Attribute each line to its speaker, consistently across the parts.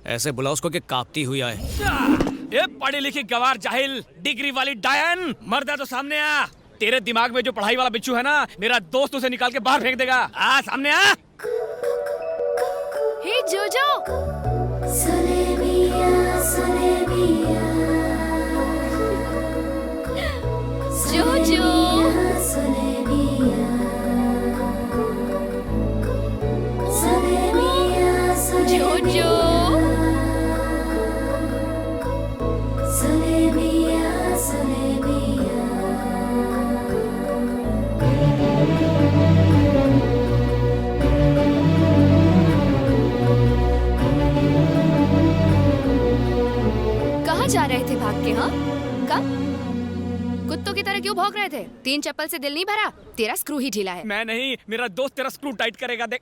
Speaker 1: ऐसे बुला उसको कि कांपती हुई आए।
Speaker 2: ये पढ़ी लिखी गवार जाहिल डिग्री वाली डायन, मर्द है तो सामने आ। तेरे दिमाग में जो पढ़ाई वाला बिच्छू है ना, मेरा दोस्त उसे निकाल के बाहर फेंक देगा। आ सामने आ।
Speaker 3: हे जोजो, जोजो, जोजो, कहाँ जा रहे थे भाग के? हाँ, कब? कुत्तों की तरह क्यों भौंक रहे थे? 3 चप्पल से दिल नहीं भरा? तेरा स्क्रू ही ढीला है।
Speaker 2: मैं नहीं, मेरा दोस्त तेरा स्क्रू टाइट करेगा, देख।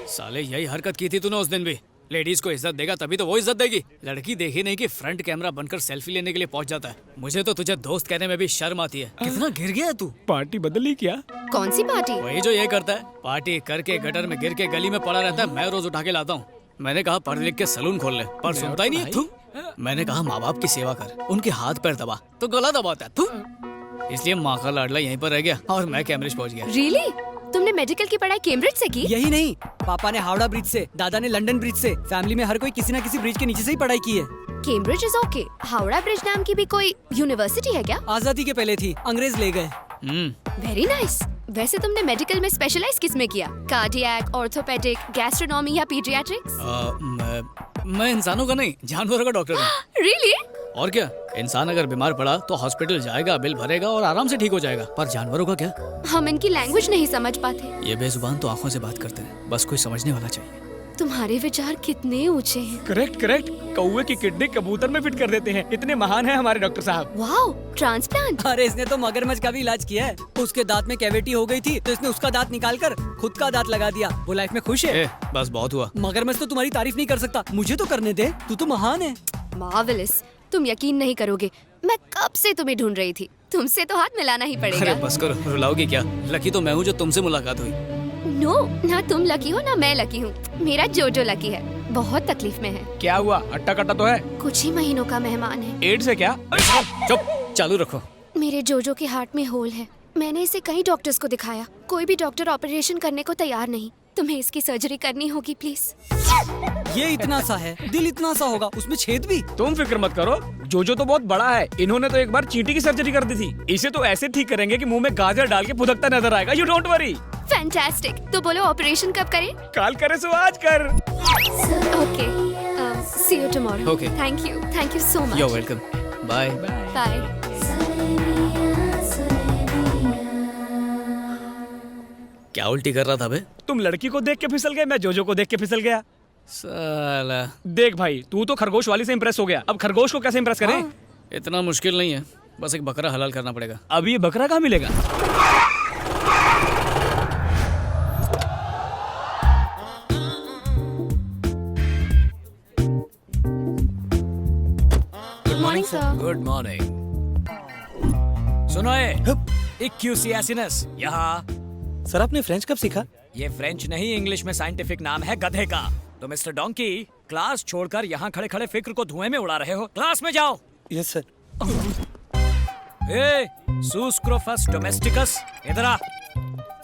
Speaker 1: साले यही हरकत की थी तूने उस दिन भी। लेडीज को इज्जत देगा तभी तो वो इज्जत देगी। लड़की देखी नहीं कि फ्रंट कैमरा बनकर सेल्फी लेने के लिए पहुंच जाता है। मुझे तो तुझे दोस्त कहने में भी शर्म आती है। कितना गिर गया तू?
Speaker 2: पार्टी बदल ली क्या?
Speaker 3: कौन सी पार्टी?
Speaker 1: वही जो ये करता है, पार्टी करके गटर में गिर के गली में पड़ा रहता है। मैं रोज उठा के लाता हूँ। मैंने कहा पढ़ लिख के सलून खोल ले, पर सुनता ही नहीं है। तू, मैंने कहा माँ बाप की सेवा कर, उनके हाथ पैर दबा, तो गला दबाता है तू। इसलिए माँ का लाडला यहीं पर रह गया और मैं कैम्ब्रिज पहुँच गया।
Speaker 3: रियली? तुमने मेडिकल की पढ़ाई कैम्ब्रिज से की?
Speaker 4: यही नहीं, पापा ने हावड़ा ब्रिज से, दादा ने लंदन ब्रिज से। फैमिली में हर कोई किसी न किसी ब्रिज के नीचे से ही पढ़ाई की है।
Speaker 3: Cambridge is okay. Howrah bridge नाम की भी कोई यूनिवर्सिटी है क्या?
Speaker 4: आजादी के पहले थी, अंग्रेज ले गए।
Speaker 3: Very nice. वैसे तुमने मेडिकल में स्पेशलाइज किस में किया? कार्डियक, ऑर्थोपेडिक, गैस्ट्रोनॉमी या पीडियाट्रिक्स?
Speaker 1: मैं इंसानों का नहीं, जानवरों का डॉक्टर हूँ।
Speaker 3: रियली?
Speaker 1: और क्या, इंसान अगर बीमार पड़ा तो हॉस्पिटल जाएगा, बिल भरेगा और आराम से ठीक हो जाएगा। पर जानवरों का क्या?
Speaker 3: हम इनकी लैंग्वेज नहीं समझ पाते।
Speaker 1: ये बेजुबान तो आंखों से बात करते हैं, बस कोई समझने वाला चाहिए।
Speaker 3: तुम्हारे विचार कितने ऊंचे हैं।
Speaker 2: करेक्ट करेक्ट, कौवे की किडनी कबूतर में फिट कर देते हैं। इतने महान हैं हमारे डॉक्टर साहब।
Speaker 3: Wow, transplant.
Speaker 4: अरे इसने तो मगरमच्छ का भी इलाज किया है। उसके दांत में कैविटी हो गई थी तो इसने उसका दांत निकाल कर खुद का दांत लगा दिया। वो लाइफ में खुश है।
Speaker 1: बस बहुत हुआ।
Speaker 4: मगरमच्छ तो तुम्हारी तारीफ नहीं कर सकता, मुझे तो करने दे, तू तो महान है।
Speaker 3: मार्वेलस। तुम यकीन नहीं करोगे, मैं कब से तुम्हें ढूंढ रही थी। तुमसे तो हाथ मिलाना ही
Speaker 1: अरे
Speaker 3: पड़ेगा।
Speaker 1: बस करो, रुलाओगी क्या? लकी तो मैं हूँ जो तुमसे मुलाकात हुई।
Speaker 3: नो, ना तुम लकी हो ना मैं लकी हूँ। मेरा जोजो लकी है, बहुत तकलीफ में है।
Speaker 2: क्या हुआ? अट्टा कट्टा तो है?
Speaker 3: कुछ ही महीनों का मेहमान है।
Speaker 2: एड्स है क्या?
Speaker 1: चुप, चालू रखो।
Speaker 3: मेरे जोजो के हार्ट में होल है। मैंने इसे कई डॉक्टर्स को दिखाया, कोई भी डॉक्टर ऑपरेशन करने को तैयार नहीं। तुम्हें इसकी सर्जरी करनी होगी प्लीज।
Speaker 4: ये इतना सा है, दिल इतना सा होगा, उसमें छेद भी।
Speaker 2: तुम फिक्र मत करो, जोजो तो बहुत बड़ा है। इन्होंने तो एक बार चींटी की सर्जरी कर दी थी। इसे तो ऐसे ठीक करेंगे कि मुंह में गाजर डाल के फुदकता नजर आएगा। You don't worry.
Speaker 3: फैंटास्टिक। तो बोलो ऑपरेशन कब करें?
Speaker 2: काल करे सो आज कर।
Speaker 3: Okay, see you tomorrow.
Speaker 1: Okay.
Speaker 3: Thank you so much.
Speaker 1: You're welcome. Bye.
Speaker 3: Bye.
Speaker 1: क्या उल्टी कर रहा था बे?
Speaker 2: तुम लड़की को देख के फिसल गए, मैं जोजो को देख के फिसल गया।
Speaker 1: साला,
Speaker 2: देख भाई, तू तो खरगोश वाली से इम्प्रेस हो गया, अब खरगोश को कैसे इम्प्रेस करें?
Speaker 1: इतना मुश्किल नहीं है, बस एक बकरा हलाल करना पड़ेगा।
Speaker 2: अब ये बकरा कहाँ मिलेगा?
Speaker 3: Good morning sir.
Speaker 1: Good morning. सुनो इक्यूसियासिनस, यहाँ।
Speaker 5: सर आपने फ्रेंच कब सीखा?
Speaker 1: ये फ्रेंच नहीं, इंग्लिश में साइंटिफिक नाम है गधे का। तो मिस्टर डोंकी, क्लास छोड़कर यहाँ खड़े खड़े फिक्र को धुएं में उड़ा रहे हो। क्लास में जाओ।
Speaker 5: Yes sir.
Speaker 1: ए, सुस्क्रोफस डोमेस्टिकस, इधर आ।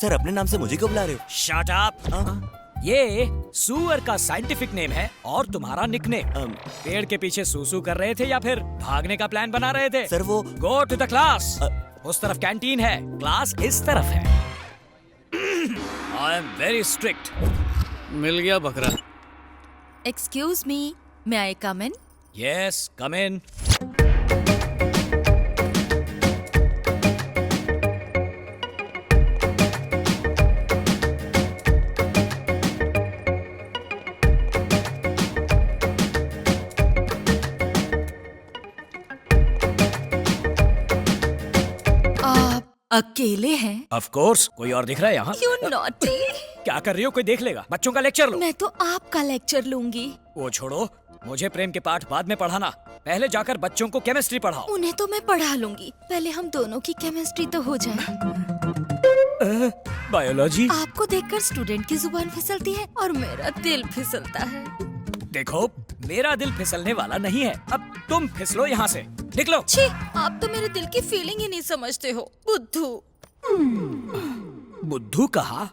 Speaker 5: सर अपने नाम से मुझे क्यों बुला रहे हो?
Speaker 1: Shut up. ये सुअर का साइंटिफिक नेम है और तुम्हारा निकनेम। पेड़ के पीछे सूसू कर रहे थे या फिर भागने का प्लान बना रहे थे?
Speaker 5: सर वो
Speaker 1: गो टू द क्लास। उस तरफ कैंटीन है, क्लास इस तरफ है। I am very strict. मिल गया बकरा।
Speaker 6: Excuse me, may I come in?
Speaker 1: Yes, come in.
Speaker 6: आप अकेले हैं?
Speaker 1: ऑफ कोर्स, कोई और दिख रहा है यहाँ?
Speaker 6: You naughty!
Speaker 1: क्या कर रही हो? कोई देख लेगा। बच्चों का लेक्चर लो।
Speaker 6: मैं तो आपका लेक्चर लूंगी।
Speaker 1: वो छोड़ो, मुझे प्रेम के पाठ बाद में पढ़ाना, पहले जाकर बच्चों को केमिस्ट्री पढ़ाओ।
Speaker 6: उन्हें तो मैं पढ़ा लूंगी, पहले हम दोनों की केमिस्ट्री तो हो जाए।
Speaker 1: बायोलॉजी।
Speaker 6: आपको देखकर स्टूडेंट की जुबान फिसलती है और मेरा दिल फिसलता है।
Speaker 2: देखो, मेरा दिल फिसलने वाला नहीं है। अब तुम फिसलो यहाँ से, निकलो।
Speaker 6: छी, आप तो मेरे दिल की फीलिंग ही नहीं समझते हो, बुद्धू।
Speaker 2: बुद्धू कहा?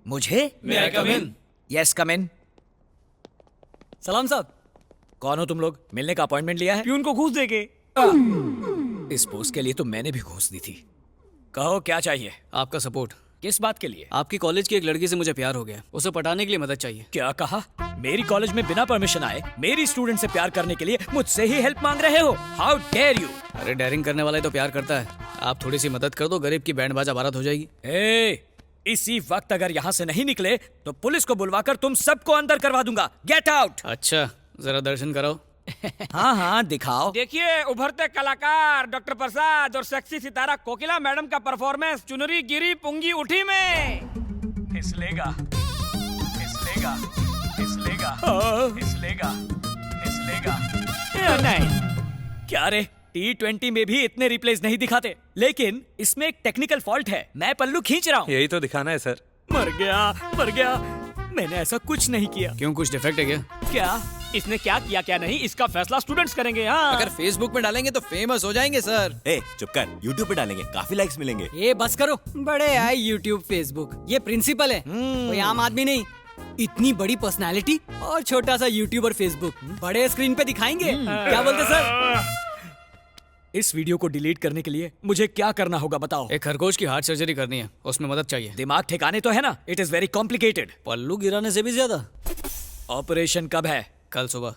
Speaker 2: मुझे?
Speaker 1: May I come in?
Speaker 2: Yes, come in.
Speaker 4: सलाम साहब।
Speaker 2: कौन हो तुम लोग? मिलने का अपॉइंटमेंट लिया है?
Speaker 1: प्यून को घूस देके।
Speaker 2: इस पोस्ट के लिए तो मैंने भी घूस दी थी। कहो क्या चाहिए?
Speaker 1: आपका सपोर्ट।
Speaker 2: किस बात के लिए?
Speaker 1: आपकी कॉलेज की एक लड़की से मुझे प्यार हो गया, उसे पटाने के लिए मदद चाहिए।
Speaker 2: क्या कहा? मेरी कॉलेज में बिना परमिशन आए मेरी स्टूडेंट से प्यार करने के लिए मुझसे ही हेल्प मांग रहे हो? How dare you!
Speaker 1: अरे डेयरिंग करने वाला ही तो प्यार करता है। आप थोड़ी सी मदद कर दो, गरीब की बैंड बाजा बारात हो जाएगी।
Speaker 2: इसी वक्त अगर यहाँ से नहीं निकले तो पुलिस को बुलवाकर तुम सबको अंदर करवा दूंगा। Get out!
Speaker 1: अच्छा, जरा दर्शन कराओ।
Speaker 2: हाँ हाँ, दिखाओ।
Speaker 7: देखिए, उभरते कलाकार डॉक्टर प्रसाद और सेक्सी सितारा कोकिला मैडम का परफॉर्मेंस चुनरी गिरी पुंगी उठी में।
Speaker 2: फिसलेगा, फिसलेगा, फिसलेगा, फिसलेगा, फिसलेगा। नहीं, क्या रे, T20 में भी इतने रिप्लेस नहीं दिखाते, लेकिन इसमें एक टेक्निकल फॉल्ट है। मैं पल्लू खींच रहा हूँ।
Speaker 5: यही तो दिखाना है सर।
Speaker 2: मर गया, मर गया। मैंने ऐसा कुछ नहीं किया।
Speaker 1: क्यों, कुछ डिफेक्ट है क्या?
Speaker 2: क्या?
Speaker 7: इसने क्या किया क्या नहीं, इसका फैसला स्टूडेंट्स करेंगे। हाँ,
Speaker 8: अगर फेसबुक में डालेंगे तो फेमस हो जाएंगे सर।
Speaker 5: ए चुप कर, यूट्यूब पे डालेंगे, काफी लाइक्स मिलेंगे।
Speaker 4: ये बस करो, बड़े आए यूट्यूब फेसबुक। ये प्रिंसिपल है, कोई आम आदमी नहीं। इतनी बड़ी पर्सनालिटी और छोटा सा यूट्यूब और फेसबुक, बड़े स्क्रीन पे दिखाएंगे। क्या बोलते सर?
Speaker 2: इस वीडियो को डिलीट करने के लिए मुझे क्या करना होगा बताओ?
Speaker 1: एक खरगोश की हार्ट सर्जरी करनी है, उसमें मदद चाहिए।
Speaker 2: दिमाग ठिकाने तो है ना? It is very complicated.
Speaker 1: पल्लू गिराने से भी ज्यादा।
Speaker 2: ऑपरेशन कब है?
Speaker 1: कल सुबह।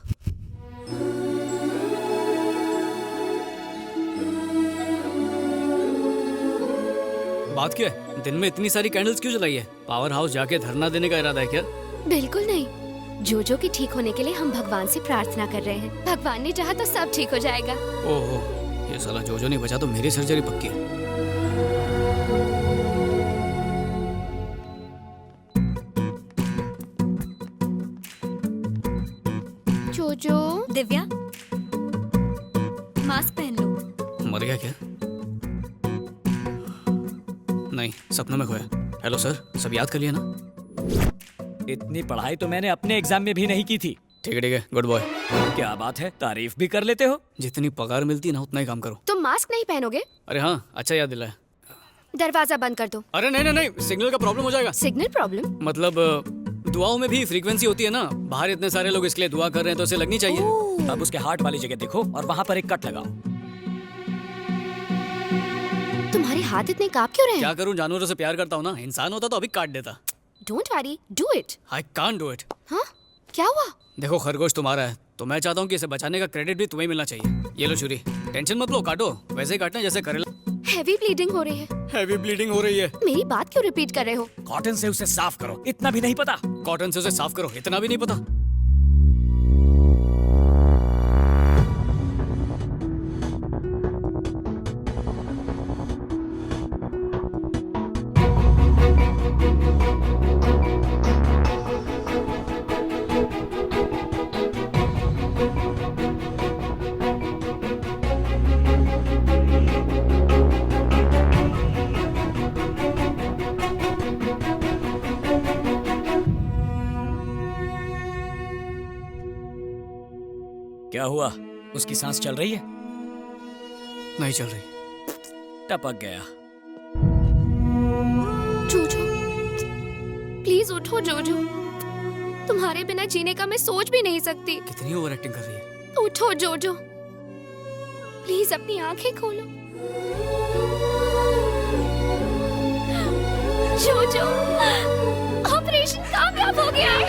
Speaker 1: बात क्या है? दिन में इतनी सारी कैंडल्स क्यों जलाई है? पावर हाउस जाके धरना देने का इरादा है क्या?
Speaker 3: बिल्कुल नहीं। जोजो के ठीक होने के लिए हम भगवान से प्रार्थना कर रहे हैं। भगवान ने चाहा तो सब ठीक हो जाएगा।
Speaker 1: ओहो, ये साला जोजो नहीं बचा तो मेरी सर्जरी पक्की है।
Speaker 3: जोजो,
Speaker 6: दिव्या, मास्क पहन लो।
Speaker 1: मर गया क्या? नहीं, सपनों में खोया। हेलो सर, सब याद कर लिया ना?
Speaker 2: इतनी पढ़ाई तो मैंने अपने एग्जाम में भी नहीं की थी।
Speaker 1: ठीक है, गुड बॉय।
Speaker 2: क्या बात है, तारीफ भी कर लेते हो।
Speaker 1: जितनी पगार मिलती है ना उतना ही काम करो।
Speaker 3: तुम मास्क नहीं पहनोगे?
Speaker 1: अरे हाँ, अच्छा याद दिलाया।
Speaker 3: दरवाजा बंद कर दो।
Speaker 1: अरे नहीं नहीं नहीं, सिग्नल का प्रॉब्लम हो जाएगा।
Speaker 3: Signal problem?
Speaker 1: मतलब दुआओं में भी फ्रीक्वेंसी होती है ना। बाहर इतने सारे लोग इसके लिए दुआ कर रहे हैं तो उसे लगनी चाहिए।
Speaker 2: अब उसके हार्ट वाली जगह देखो और वहाँ पर एक कट लगाओ।
Speaker 3: तुम्हारे हाथ इतने कांप क्यों रहे हैं?
Speaker 1: क्या करूं, जानवरों से प्यार करता हूं ना। इंसान होता तो अभी काट देता।
Speaker 3: Don't worry, do it.
Speaker 1: I can't do it.
Speaker 3: हाँ, क्या हुआ?
Speaker 1: देखो, खरगोश तुम्हारा है तो मैं चाहता हूँ कि इसे बचाने का क्रेडिट भी तुम्हें मिलना चाहिए। ये लो छुरी, टेंशन मत लो, काटो। वैसे ही काटना है जैसे करेला।
Speaker 3: हैवी ब्लीडिंग हो रही है।
Speaker 1: हैवी ब्लीडिंग हो रही है।
Speaker 3: मेरी बात क्यों रिपीट कर रहे हो?
Speaker 2: कॉटन से उसे साफ करो, इतना भी नहीं पता?
Speaker 1: कॉटन से उसे साफ करो, इतना भी नहीं पता?
Speaker 2: क्या हुआ? उसकी सांस चल रही है?
Speaker 1: नहीं चल रही।
Speaker 2: टपक गया।
Speaker 3: जोजो, प्लीज उठो जोजो। तुम्हारे बिना जीने का मैं सोच भी नहीं सकती।
Speaker 1: कितनी ओवर एक्टिंग कर रही है।
Speaker 3: उठो जोजो, प्लीज अपनी आंखें खोलो। जोजो, ऑपरेशन कामयाब हो गया है।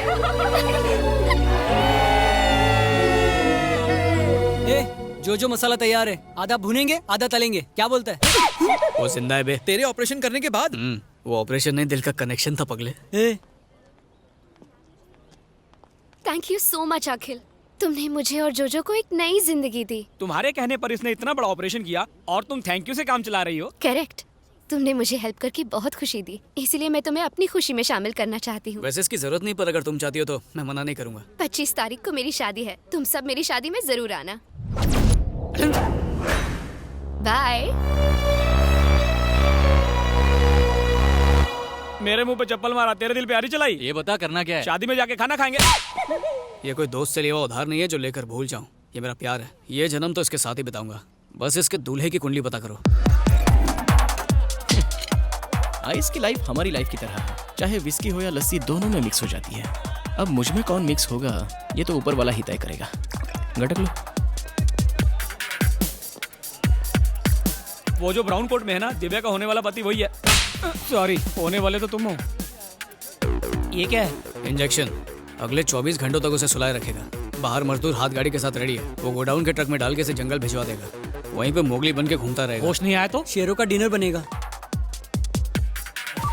Speaker 4: जो मसाला तैयार है, आधा भुनेंगे आधा तलेंगे। क्या बोलता है?
Speaker 1: वो जिंदा है बे।
Speaker 8: तेरे ऑपरेशन करने के बाद
Speaker 1: वो ऑपरेशन नहीं, दिल का कनेक्शन था पगले।
Speaker 3: थैंक यू सो मच अखिल, तुमने मुझे और जोजो को एक नई जिंदगी दी।
Speaker 7: तुम्हारे कहने पर इसने इतना बड़ा ऑपरेशन किया और तुम थैंक यू से काम चला रही हो।
Speaker 3: करेक्ट, तुमने मुझे हेल्प करके बहुत खुशी दी, इसलिए मैं तुम्हें अपनी खुशी में शामिल करना चाहती हूँ।
Speaker 1: वैसे इसकी जरूरत नहीं, पर अगर तुम चाहती हो तो मैं मना नहीं करूंगा।
Speaker 3: 25 तारीख को मेरी शादी है, तुम सब मेरी शादी में जरूर आना। बाय।
Speaker 7: मेरे मुंह पे चप्पल मारा, तेरे दिल पे आरी चलाई।
Speaker 1: ये बता करना क्या है?
Speaker 7: शादी में जाके खाना खाएंगे।
Speaker 1: ये कोई दोस्त से लिया हुआ उधार नहीं है जो लेकर भूल जाऊं। ये मेरा प्यार है, ये जन्म तो इसके साथ ही बिताऊंगा। बस इसके दूल्हे की कुंडली पता करो।
Speaker 9: आइस की लाइफ हमारी लाइफ की तरह है, चाहे विस्की हो या लस्सी दोनों में मिक्स हो जाती है। अब मुझ में कौन मिक्स होगा ये तो ऊपर वाला ही तय करेगा। गटक लो।
Speaker 7: वो जो ब्राउन कोट में है ना, दिव्या का होने वाला पति वही है। सॉरी, होने वाले तो तुम हो। ये क्या है?
Speaker 1: इंजेक्शन। अगले 24 घंटों तक उसे सुलाए रखेगा। बाहर मजदूर हाथ गाड़ी के साथ रेडी है, वो गोडाउन के ट्रक में डाल के इसे जंगल भिजवा देगा। वहीं पे मोगली बन के घूमता रहेगा।
Speaker 7: होश नहीं आया तो
Speaker 4: शेरों का डिनर बनेगा।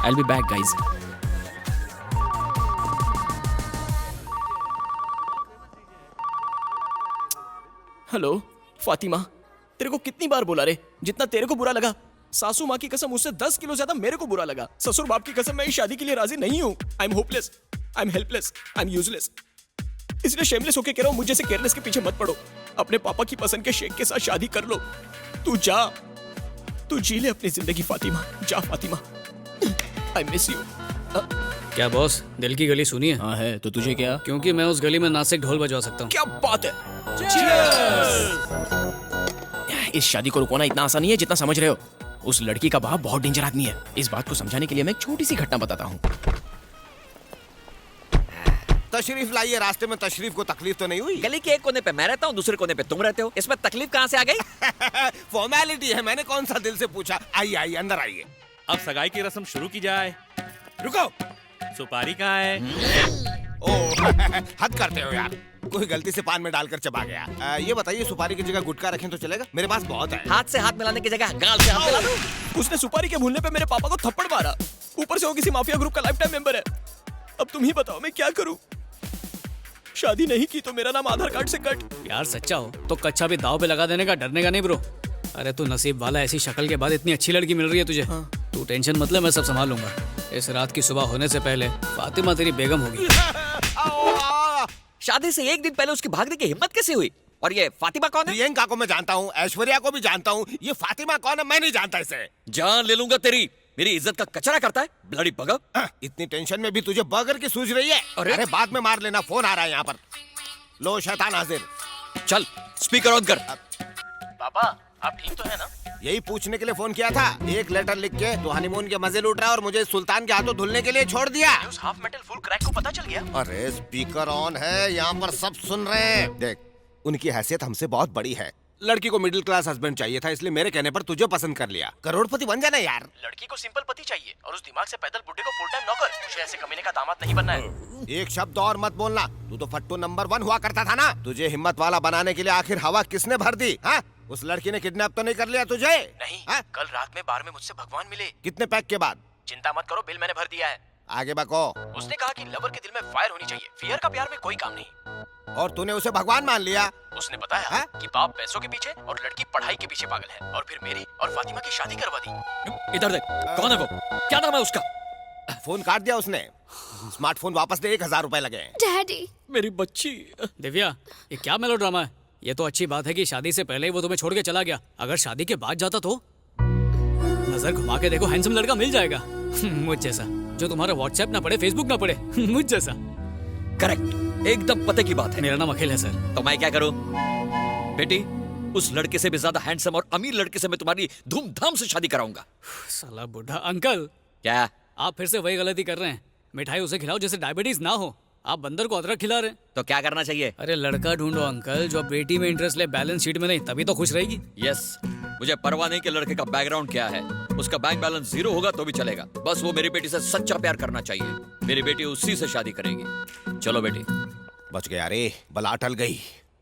Speaker 9: I'll be back, guys. Hello Fatima, तेरे को कितनी बार बोला रे, जितना तेरे को बुरा लगा सासू माँ की कसम उससे 10 किलो ज्यादा मेरे को बुरा लगा। ससुर बाप की कसम मैं इस शादी के लिए राजी नहीं हूँ। I am hopeless, I am helpless, I am useless. इसलिए शेमलेस होके कह रहा हूँ, मुझे से केयरलेस के पीछे मत पड़ो। अपने पापा की पसंद के शेख के साथ शादी कर लो। तू जा, तू जी ले अपनी जिंदगी फातिमा। जा फातिमा, आई मिस यू।
Speaker 1: क्या बॉस, दिल की गली सुनी है?
Speaker 9: हाँ है, तो तुझे क्या?
Speaker 1: क्योंकि मैं उस गली में नासिक ढोल बजवा सकता हूँ।
Speaker 9: क्या बात है। इस शादी को रुकवाना इतना आसान नहीं है जितना समझ रहे हो। उस लड़की का बाप बहुत डेंजर आदमी है। इस बात को समझाने के लिए मैं एक छोटी सी घटना बताता हूँ।
Speaker 5: तशरीफ लाइए, रास्ते में तशरीफ को तकलीफ तो नहीं हुई?
Speaker 2: गली के एक कोने पे मैं रहता हूँ, दूसरे कोने पे तुम रहते हो, इसमें तकलीफ कहाँ से आ गई?
Speaker 5: फॉर्मेलिटी है, मैंने कौन सा दिल से पूछा। आइए आइए, अंदर आइए।
Speaker 10: अब सगाई की रस्म शुरू की जाए। रुको, सुपारी कहाँ है?
Speaker 5: ओ हद करते हो यार, कोई गलती से पान में डालकर चबा गया। ये बताइए, सुपारी की जगह गुटखा रखें तो चलेगा? मेरे पास बहुत है।
Speaker 2: हाथ से हाथ मिलाने की जगह गाल से हाथ मिला दो।
Speaker 9: उसने सुपारी के भूलने पे मेरे पापा को थप्पड़ मारा। ऊपर से वो किसी माफिया ग्रुप का लाइफ टाइम मेंबर है। अब तुम ही बताओ मैं क्या करूं? शादी नहीं की तो मेरा नाम आधार कार्ड से कट।
Speaker 1: यार सच्चा हो तो कच्चा भी दाव पे लगा देने का, डरने का नहीं ब्रो। अरे तू नसीब वाला, ऐसी शक्ल के बाद इतनी अच्छी लड़की मिल रही है तुझे। तू टेंशन मत ले, मैं सब संभाल लूंगा। इस रात की सुबह होने से पहले फातिमा तेरी बेगम होगी।
Speaker 2: शादी से एक दिन पहले उसकी भागने की हिम्मत कैसे हुई? और ये फातिमा कौन है?
Speaker 5: प्रियंका को मैं जानता हूँ, ऐश्वर्या को भी जानता हूँ, ये फातिमा कौन है मैं नहीं जानता इसे।
Speaker 2: जान ले लूंगा तेरी। मेरी इज्जत का कचरा करता है, ब्लडी बगर।
Speaker 5: इतनी टेंशन में भी तुझे बर्गर की सूझ रही है? अरे बाद में मार लेना, फोन आ रहा है यहाँ पर। लो शैतान हाजिर।
Speaker 2: चल स्पीकर ऑन कर।
Speaker 9: पापा आप ठीक तो है ना?
Speaker 5: यही पूछने के लिए फोन किया था। एक लेटर लिख के तो हनीमून के मजे लूट रहा है और मुझे सुल्तान के हाथों धुलने के लिए छोड़ दिया।
Speaker 9: उस हाफ मेटल फुल क्रैक को पता चल गया?
Speaker 5: अरे स्पीकर ऑन है, यहाँ पर सब सुन रहे हैं। देख, उनकी हैसियत हमसे बहुत बड़ी है। लड़की को मिडिल क्लास हस्बैंड चाहिए था, इसलिए मेरे कहने पर तुझे पसंद कर लिया। करोड़पति बन जाना यार।
Speaker 9: लड़की को सिंपल पति चाहिए और उस दिमाग से पैदल बुड्ढे को फुल टाइम नौकर। मुझे ऐसे कमीने का दामाद नहीं बनना है।
Speaker 5: एक शब्द और मत बोलना। तू तो फट्टू नंबर 1 हुआ करता था ना। तुझे हिम्मत वाला बनाने के लिए आखिर हवा किसने भर दी? हाँ? उस लड़की ने किडनैप तो नहीं कर लिया तुझे?
Speaker 9: नहीं,
Speaker 5: हाँ?
Speaker 9: कल रात में बार में मुझसे भगवान मिले।
Speaker 5: कितने पैक के बाद?
Speaker 9: चिंता मत करो, बिल मैंने भर दिया है।
Speaker 5: आगे बको।
Speaker 9: उसने कहा कि लवर के दिल में फायर होनी चाहिए, फियर का प्यार में कोई काम नहीं।
Speaker 5: और तूने उसे भगवान मान लिया?
Speaker 9: उसने बताया
Speaker 5: हाँ?
Speaker 9: कि बाप पैसों के पीछे और लड़की पढ़ाई के पीछे पागल है, और फिर मेरी और फातिमा की शादी करवा दी।
Speaker 2: इधर देख, कौन है वो? क्या नाम है उसका?
Speaker 5: फोन काट दिया उसने। स्मार्टफोन वापस दे, 1000 रुपए लगे।
Speaker 3: डैडी।
Speaker 2: मेरी बच्ची।
Speaker 1: दिव्या, ये क्या मेलोड्रामा है? ये तो अच्छी बात है कि शादी से पहले ही वो तुम्हें छोड़ के चला गया। अगर शादी के बाद जाता तो नजर घुमा के देखो, हैंडसम लड़का मिल जाएगा मुझ जैसा, जो तुम्हारा व्हाट्सएप ना पढ़े, फेसबुक ना पढ़े मुझ जैसा।
Speaker 2: करेक्ट, एकदम पते की बात है।
Speaker 1: मेरा नाम अखिल है सर।
Speaker 2: तो मैं क्या करूं? बेटी, उस लड़के से भी ज्यादा हैंडसम और अमीर लड़के से मैं तुम्हारी धूमधाम से शादी कराऊंगा।
Speaker 1: साला बुढ़ा अंकल।
Speaker 2: क्या?
Speaker 1: आप फिर से वही गलती कर रहे हैं। मिठाई उसे खिलाओ जैसे डायबिटीज ना हो। आप बंदर को अदरक खिला रहे हैं।
Speaker 2: तो क्या करना चाहिए?
Speaker 1: अरे लड़का ढूंढो अंकल, जो बेटी में इंटरेस्ट ले, बैलेंस शीट में नहीं, तभी तो खुश रहेगी।
Speaker 2: यस, मुझे परवाह नहीं कि लड़के का बैकग्राउंड क्या है। उसका बैंक बैलेंस 0 होगा तो भी चलेगा। बस वो मेरी बेटी से सच्चा प्यार करना चाहिए। मेरी बेटी उसी से शादी करेगी। चलो बेटी।
Speaker 5: बच गया रे, बला टल गई।